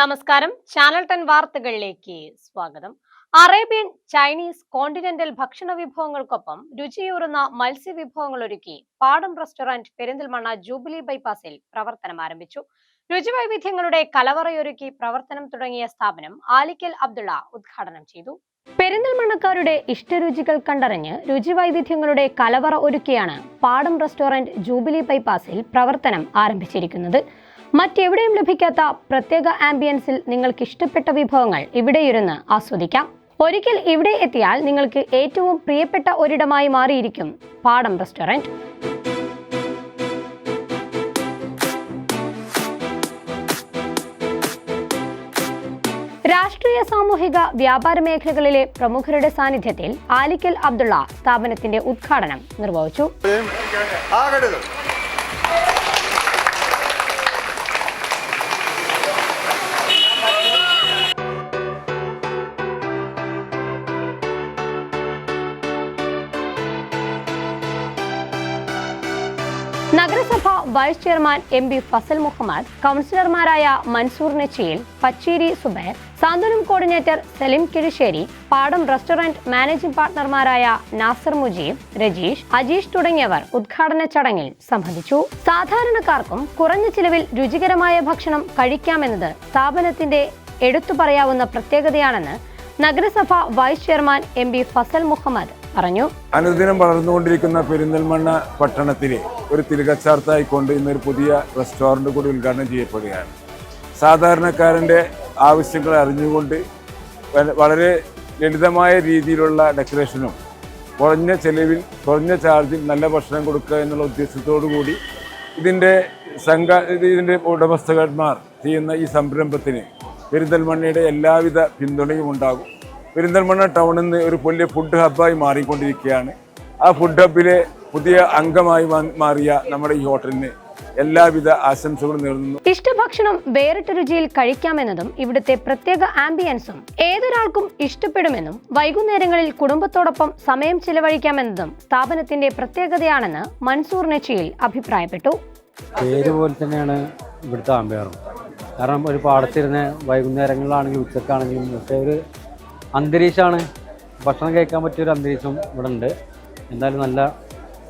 നമസ്കാരം, ചാനൽ 10 വാർത്തകളിലേക്ക് സ്വാഗതം. അറേബ്യൻ, ചൈനീസ്, കോണ്ടിനെന്റൽ ഭക്ഷണ വിഭവങ്ങൾക്കൊപ്പം രുചിയൂറുന്ന മത്സ്യവിഭവങ്ങൾ ഒരുക്കി പാടം റെസ്റ്റോറന്റ് പെരിന്തൽമണ്ണ ജൂബിലി ബൈപ്പാസിൽ പ്രവർത്തനം ആരംഭിച്ചു. രുചിവൈവിധ്യങ്ങളുടെ കലവറയൊരുക്കി പ്രവർത്തനം തുടങ്ങിയ സ്ഥാപനം ആലിക്കൽ അബ്ദുള്ള ഉദ്ഘാടനം ചെയ്തു. പെരിന്തൽമണ്ണക്കാരുടെ ഇഷ്ടരുചികൾ കണ്ടറിഞ്ഞ് രുചിവൈവിധ്യങ്ങളുടെ കലവറ ഒരുക്കിയാണ് പാടം റെസ്റ്റോറന്റ് ജൂബിലി ബൈപ്പാസിൽ പ്രവർത്തനം ആരംഭിച്ചിരിക്കുന്നത്. മറ്റെവിടെയും ലഭിക്കാത്ത പ്രത്യേക ആംബിയൻസിൽ നിങ്ങൾക്ക് ഇഷ്ടപ്പെട്ട വിഭവങ്ങൾ ഇവിടെയിരുന്ന് ആസ്വദിക്കാം. ഒരിക്കൽ ഇവിടെ എത്തിയാൽ നിങ്ങൾക്ക് ഏറ്റവും പ്രിയപ്പെട്ട ഒരിടമായി മാറിയിരിക്കും പാടം റെസ്റ്റോറന്റ്. രാഷ്ട്രീയ, സാമൂഹിക, വ്യാപാര മേഖലകളിലെ പ്രമുഖരുടെ സാന്നിധ്യത്തിൽ ആലിക്കൽ അബ്ദുള്ള സ്ഥാപനത്തിന്റെ ഉദ്ഘാടനം നിർവഹിച്ചു. നഗരസഭ vice chairman M B Fazal Muhammad, കൗൺസിലർമാരായ Mansoor Nechiyil, Pacheri Subair, Santhwanam coordinator Salim Kizhisseri, Padam restaurant managing പാർട്ണർമാരായ നാസർ മുജീബ്, രജീഷ്, അജീഷ് തുടങ്ങിയവർ ഉദ്ഘാടന ചടങ്ങിൽ സംബന്ധിച്ചു. സാധാരണക്കാർക്കും കുറഞ്ഞ ചിലവിൽ രുചികരമായ ഭക്ഷണം കഴിക്കാമെന്നത് സ്ഥാപനത്തിന്റെ എടുത്തു പറയാവുന്ന പ്രത്യേകതയാണെന്ന് നഗരസഭ vice chairman M B Fazal Muhammad പറഞ്ഞു. അനുദിനം വളർന്നുകൊണ്ടിരിക്കുന്ന പെരിന്തൽമണ്ണ പട്ടണത്തിലെ ഒരു തിരികച്ചാർത്തായിക്കൊണ്ട് ഇന്നൊരു പുതിയ റെസ്റ്റോറൻറ്റ് കൂടി ഉദ്ഘാടനം ചെയ്യപ്പെടുകയാണ്. സാധാരണക്കാരൻ്റെ ആവശ്യങ്ങൾ അറിഞ്ഞുകൊണ്ട് വളരെ ലളിതമായ രീതിയിലുള്ള ഡെക്കറേഷനും കുറഞ്ഞ ചെലവിൽ കുറഞ്ഞ ചാർജിൽ നല്ല ഭക്ഷണം കൊടുക്കുക എന്നുള്ള ഉദ്ദേശത്തോടു കൂടി ഇതിൻ്റെ ഉടമസ്ഥന്മാർ ചെയ്യുന്ന ഈ സംരംഭത്തിന് പെരിന്തൽമണ്ണയുടെ എല്ലാവിധ പിന്തുണയും ഉണ്ടാകും. പെരിന്തൽമണ്ണ ടൗണിൽ നിന്ന് ഒരു വലിയ ഫുഡ് ഹബ്ബായി മാറിക്കൊണ്ടിരിക്കുകയാണ്. ആ ഫുഡ് ഹബ്ബിലെ പുതിയ അംഗമായി മാറിയ നമ്മുടെ ഈ ഹോട്ടലിന് എല്ലാവിധ ആശംസകളും നേർന്നു. ഇഷ്ടഭക്ഷണം വേറിട്ട രുചിയിൽ കഴിക്കാമെന്നതും ഇവിടുത്തെ പ്രത്യേക ആംബിയൻസും ഏതൊരാൾക്കും ഇഷ്ടപ്പെടുമെന്നും വൈകുന്നേരങ്ങളിൽ കുടുംബത്തോടൊപ്പം സമയം ചിലവഴിക്കാമെന്നതും സ്ഥാപനത്തിന്റെ പ്രത്യേകതയാണെന്ന് മൻസൂർ നെച്ചിയിൽ അഭിപ്രായപ്പെട്ടു. പേര് പോലെ തന്നെയാണ് ഇവിടുത്തെ ആംബിയറും. കാരണം ഒരു പാടത്തിരുന്ന് വൈകുന്നേരങ്ങളിലാണെങ്കിലും ഉച്ചക്കാണെങ്കിലും പക്ഷേ ഒരു അന്തരീക്ഷമാണ്, ഭക്ഷണം കഴിക്കാൻ പറ്റിയൊരു അന്തരീക്ഷം ഇവിടെ ഉണ്ട്. എന്തായാലും നല്ല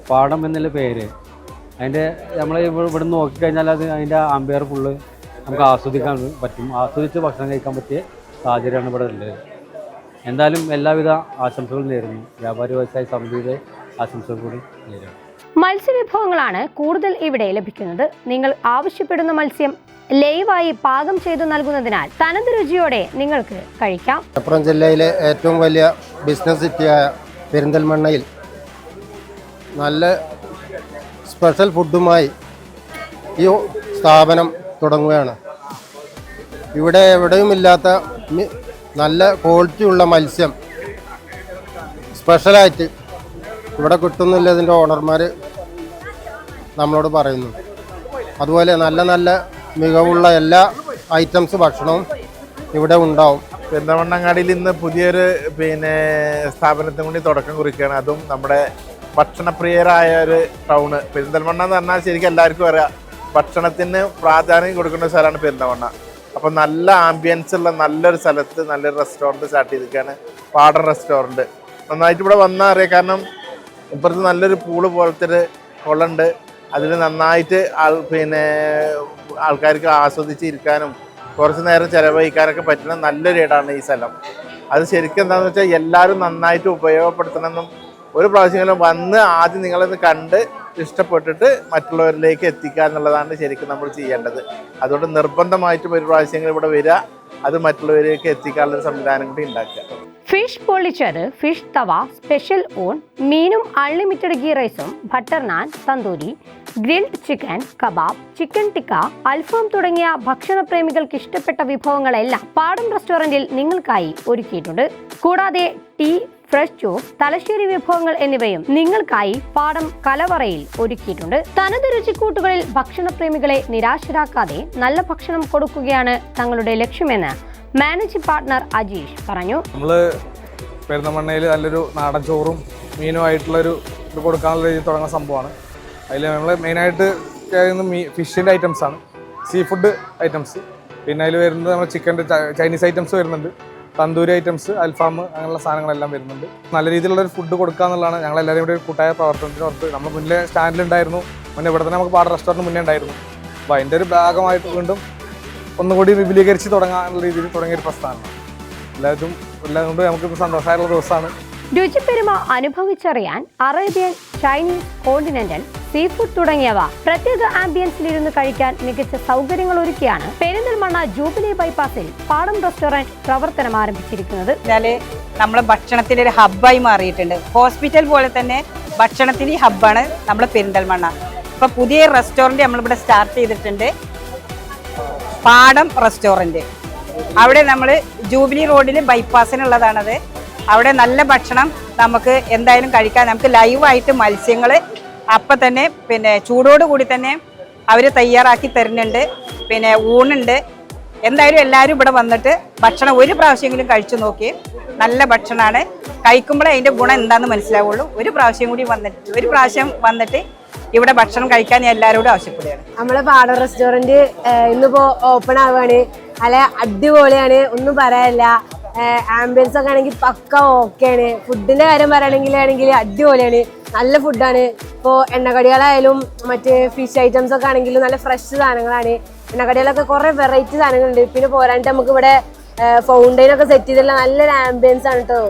പാടം എന്നുള്ള പേര്, അതിൻ്റെ നമ്മൾ ഇവിടെ നോക്കിക്കഴിഞ്ഞാൽ അതിൻ്റെ ആംബിയർ ഫുള്ള് നമുക്ക് ആസ്വദിക്കാൻ പറ്റും. ആസ്വദിച്ച് ഭക്ഷണം കഴിക്കാൻ പറ്റിയ സാഹചര്യമാണ് ഇവിടെ ഉള്ളത്. എന്തായാലും എല്ലാവിധ ആശംസകളും നേരുന്നു. വ്യാപാരി വ്യവസായ സമിതിയുടെ ആശംസകൾ കൂടി നേരുന്നു. മത്സ്യവിഭവങ്ങളാണ് കൂടുതൽ ഇവിടെ ലഭിക്കുന്നത്. നിങ്ങൾ ആവശ്യപ്പെടുന്ന മത്സ്യം ലൈവായി പാകം ചെയ്തു നൽകുന്നതിനാൽ തനത് രുചിയോടെ നിങ്ങൾക്ക് കഴിക്കാം. മലപ്പുറം ജില്ലയിലെ ഏറ്റവും വലിയ ബിസിനസ് സിറ്റിയായ പെരിന്തൽമണ്ണയിൽ നല്ല സ്പെഷ്യൽ ഫുഡുമായി ഈ സ്ഥാപനം തുടങ്ങുകയാണ്. ഇവിടെ എവിടെയുമില്ലാത്ത നല്ല ക്വാളിറ്റിയുള്ള മത്സ്യം സ്പെഷ്യലായിട്ട് ഇവിടെ കിട്ടുന്നില്ലതിൻ്റെ ഓണർമാർ നമ്മളോട് പറയുന്നു. അതുപോലെ നല്ല നല്ല മികവുള്ള എല്ലാ ഐറ്റംസ് ഭക്ഷണവും ഇവിടെ ഉണ്ടാവും. പെരിന്തൽമണ്ണങ്ങാടിയിൽ ഇന്ന് പുതിയൊരു സ്ഥാപനത്തിന് കൂടി തുടക്കം കുറിക്കുകയാണ്. അതും നമ്മുടെ ഭക്ഷണപ്രിയരായ ഒരു ടൗണ് പെരിന്തൽമണ്ണ എന്ന് പറഞ്ഞാൽ ശരിക്കും എല്ലാവർക്കും അറിയാം, ഭക്ഷണത്തിന് പ്രാധാന്യം കൊടുക്കുന്ന സ്ഥലമാണ് പെരിന്തൽമണ്ണ. അപ്പോൾ നല്ല ആംബിയൻസ് ഉള്ള നല്ലൊരു സ്ഥലത്ത് നല്ലൊരു റെസ്റ്റോറൻറ്റ് സ്റ്റാർട്ട് ചെയ്തിരിക്കുകയാണ് പാടം റെസ്റ്റോറൻറ്റ്. നന്നായിട്ട് ഇവിടെ വന്നാൽ അറിയാം, കാരണം ഇപ്പുറത്ത് നല്ലൊരു പൂള് പോലത്തെ ഒരു കുളമുണ്ട്. അതിൽ നന്നായിട്ട് ആൾക്കാർക്ക് ആസ്വദിച്ചിരിക്കാനും കുറച്ച് നേരം ചിലവഴിക്കാനൊക്കെ പറ്റുന്ന നല്ലൊരു ഇടമാണ് ഈ സ്ഥലം. അത് ശരിക്കും എന്താണെന്ന് വെച്ചാൽ എല്ലാവരും നന്നായിട്ട് ഉപയോഗപ്പെടുത്തണമെന്നും ഒരു പ്രാവശ്യമെങ്കിലും വന്ന് ആദ്യം നിങ്ങളൊന്ന് കണ്ട് ഇഷ്ടപ്പെട്ടിട്ട് മറ്റുള്ളവരിലേക്ക് എത്തിക്കുക എന്നുള്ളതാണ് ശരിക്കും നമ്മൾ ചെയ്യേണ്ടത്. അതുകൊണ്ട് നിർബന്ധമായിട്ടും ഒരു പ്രാവശ്യങ്ങൾ ഇവിടെ വരിക, അത് മറ്റുള്ളവരിലേക്ക് എത്തിക്കാനുള്ള സംവിധാനം കൂടി ഉണ്ടാക്കുക. ഫിഷ് പൊള്ളിച്ചത്, ഫിഷ് തവ, സ്പെഷ്യൽ ഊൺ, മീനും അൺലിമിറ്റഡ് ഗീ റൈസും, butter naan, tandoori, grilled chicken, kebab, chicken tikka, അൽഫാം തുടങ്ങിയ ഭക്ഷണപ്രേമികൾക്ക് ഇഷ്ടപ്പെട്ട വിഭവങ്ങളെല്ലാം പാടം റെസ്റ്റോറന്റിൽ നിങ്ങൾക്കായി ഒരുക്കിയിട്ടുണ്ട്. കൂടാതെ ടീ, ഫ്രഷ് ജ്യൂസ്, തലശ്ശേരി വിഭവങ്ങൾ എന്നിവയും നിങ്ങൾക്കായി പാടം കലവറയിൽ ഒരുക്കിയിട്ടുണ്ട്. തനത് രുചിക്കൂട്ടുകളിൽ ഭക്ഷണപ്രേമികളെ നിരാശരാക്കാതെ നല്ല ഭക്ഷണം കൊടുക്കുകയാണ് തങ്ങളുടെ ലക്ഷ്യമെന്ന് മാനേജിംഗ് പാർട്ണർ അജീഷ് പറഞ്ഞു. നമ്മൾ പെരിന്തൽമണ്ണയിൽ നല്ലൊരു നാടൻ ചോറും മീനുമായിട്ടുള്ളൊരു ഇത് കൊടുക്കാനുള്ള രീതിയിൽ തുടങ്ങുന്ന സംഭവമാണ്. അതിൽ നമ്മൾ മെയിനായിട്ട് ഫിഷിൻ്റെ ഐറ്റംസാണ്, സീ ഫുഡ് ഐറ്റംസ്, പിന്നെ അതിൽ വരുന്നത് നമ്മുടെ ചിക്കൻ്റെ ചൈനീസ് ഐറ്റംസ് വരുന്നുണ്ട്, തന്തൂരി ഐറ്റംസ്, അൽഫാം, അങ്ങനെയുള്ള സാധനങ്ങളെല്ലാം വരുന്നുണ്ട്. നല്ല രീതിയിലുള്ള ഒരു ഫുഡ് കൊടുക്കുക എന്നുള്ളതാണ് ഞങ്ങളെല്ലാവരും കൂടി ഒരു കൂട്ടായ പ്രവർത്തനത്തിന് പുറത്ത്. നമ്മൾ മുന്നേ സ്റ്റാൻഡിലുണ്ടായിരുന്നു, മുന്നേ ഇവിടെ തന്നെ നമുക്ക് പാട റെസ്റ്റോറൻറ്റ് മുന്നേ ഉണ്ടായിരുന്നു. അപ്പോൾ അതിൻ്റെ ഒരു ഭാഗമായിട്ട് വീണ്ടും ഒന്നുകൂടി വിപുലീകരിച്ച് തുടങ്ങാനുള്ള രീതിയിൽ തുടങ്ങിയൊരു പ്രസ്ഥാനമാണ്. എല്ലാം കൊണ്ട് നമുക്കിപ്പോൾ സന്തോഷമായിട്ടുള്ള ദിവസമാണ്. രുചിപ്പെരുമ അനുഭവിച്ചറിയാൻ Arabian, Chinese, continental, seafood തുടങ്ങിയവ പ്രത്യേക ആംബിയൻസിലിരുന്ന് കഴിക്കാൻ മികച്ച സൗകര്യങ്ങൾ ഒരുക്കിയാണ് പെരിന്തൽമണ്ണ ജൂബിലി ബൈപ്പാസിൽ പാടം റെസ്റ്റോറന്റ് പ്രവർത്തനം ആരംഭിച്ചിരിക്കുന്നത്. നമ്മളെ ഭക്ഷണത്തിന്റെ ഒരു ഹബ്ബായി മാറിയിട്ടുണ്ട്. ഹോസ്പിറ്റൽ പോലെ തന്നെ ഭക്ഷണത്തിന്റെ ഹബ്ബാണ് നമ്മളെ പെരിന്തൽമണ്ണ. ഇപ്പൊ പുതിയ റെസ്റ്റോറന്റ് നമ്മളിവിടെ സ്റ്റാർട്ട് ചെയ്തിട്ടുണ്ട്, പാടം റെസ്റ്റോറന്റ്. അവിടെ നമ്മൾ ജൂബിലി റോഡിൽ ബൈപ്പാസിനുള്ളതാണത്. അവിടെ നല്ല ഭക്ഷണം നമുക്ക് എന്തായാലും കഴിക്കാൻ. നമുക്ക് ലൈവായിട്ട് മത്സ്യങ്ങൾ അപ്പം തന്നെ പിന്നെ ചൂടോട് കൂടി തന്നെ അവർ തയ്യാറാക്കി തരുന്നുണ്ട്. പിന്നെ ഊണുണ്ട്. എന്തായാലും എല്ലാവരും ഇവിടെ വന്നിട്ട് ഭക്ഷണം ഒരു പ്രാവശ്യമെങ്കിലും കഴിച്ചു നോക്കി. നല്ല ഭക്ഷണമാണ്. കഴിക്കുമ്പോഴേ അതിൻ്റെ ഗുണം എന്താണെന്ന് മനസ്സിലാവുള്ളൂ. ഒരു പ്രാവശ്യം വന്നിട്ട് ഇവിടെ ഭക്ഷണം കഴിക്കാൻ ഞാൻ എല്ലാവരോടും ആവശ്യപ്പെടുകയാണ്. നമ്മളെ പാടം റെസ്റ്റോറൻറ്റ് ഇന്നിപ്പോ ഓപ്പൺ ആവുകയാണ്. നല്ല അടിപൊളിയാണ്, ഒന്നും പറയാനില്ല. ആംബിയൻസ് ഒക്കെ ആണെങ്കിൽ പക്ക ഓക്കെയാണ്. ഫുഡിന്റെ കാര്യം പറയുകയാണെങ്കിൽ അടിപൊളിയാണ്, നല്ല ഫുഡാണ്. ഇപ്പോൾ എണ്ണക്കടികളായാലും മറ്റ് ഫിഷ് ഐറ്റംസ് ഒക്കെ ആണെങ്കിലും നല്ല ഫ്രഷ് സാധനങ്ങളാണ്. എണ്ണക്കടികളൊക്കെ കുറേ വെറൈറ്റി സാധനങ്ങളുണ്ട്. പിന്നെ പോരാണ്ട് നമുക്ക് ഇവിടെ ഫൗണ്ടൈനൊക്കെ സെറ്റ് ചെയ്തിട്ടുള്ള നല്ലൊരു ആംബിയൻസ് ആണ് കേട്ടോ.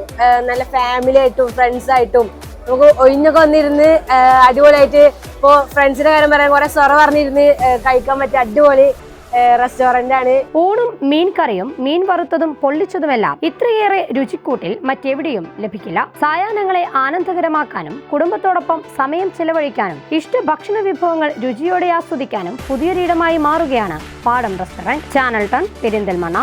നല്ല ഫാമിലി ആയിട്ടും ഫ്രണ്ട്സ് ആയിട്ടും നമുക്ക് ഒഴിഞ്ഞൊക്കെ വന്നിരുന്ന് അടിപൊളിയായിട്ട്, ഇപ്പോൾ ഫ്രണ്ട്സിന്റെ കാര്യം പറയാൻ കുറെ സൊറ പറഞ്ഞിരുന്ന് കഴിക്കാൻ പറ്റിയ അടിപൊളി റെസ്റ്റോറന്റ് ആണ്. ഊണും മീൻ കറിയും മീൻ വറുത്തതും പൊള്ളിച്ചതുമെല്ലാം ഇത്രയേറെ രുചിക്കൂട്ടിൽ മറ്റെവിടെയും ലഭിക്കില്ല. സായാഹ്നങ്ങളെ ആനന്ദകരമാക്കാനും കുടുംബത്തോടൊപ്പം സമയം ചെലവഴിക്കാനും ഇഷ്ട ഭക്ഷണ വിഭവങ്ങൾ രുചിയോടെ ആസ്വദിക്കാനും പുതിയൊരിടമായി മാറുകയാണ് പാടം റെസ്റ്റോറന്റ്. ചാനൽ 10 പെരിന്തൽമണ്ണ.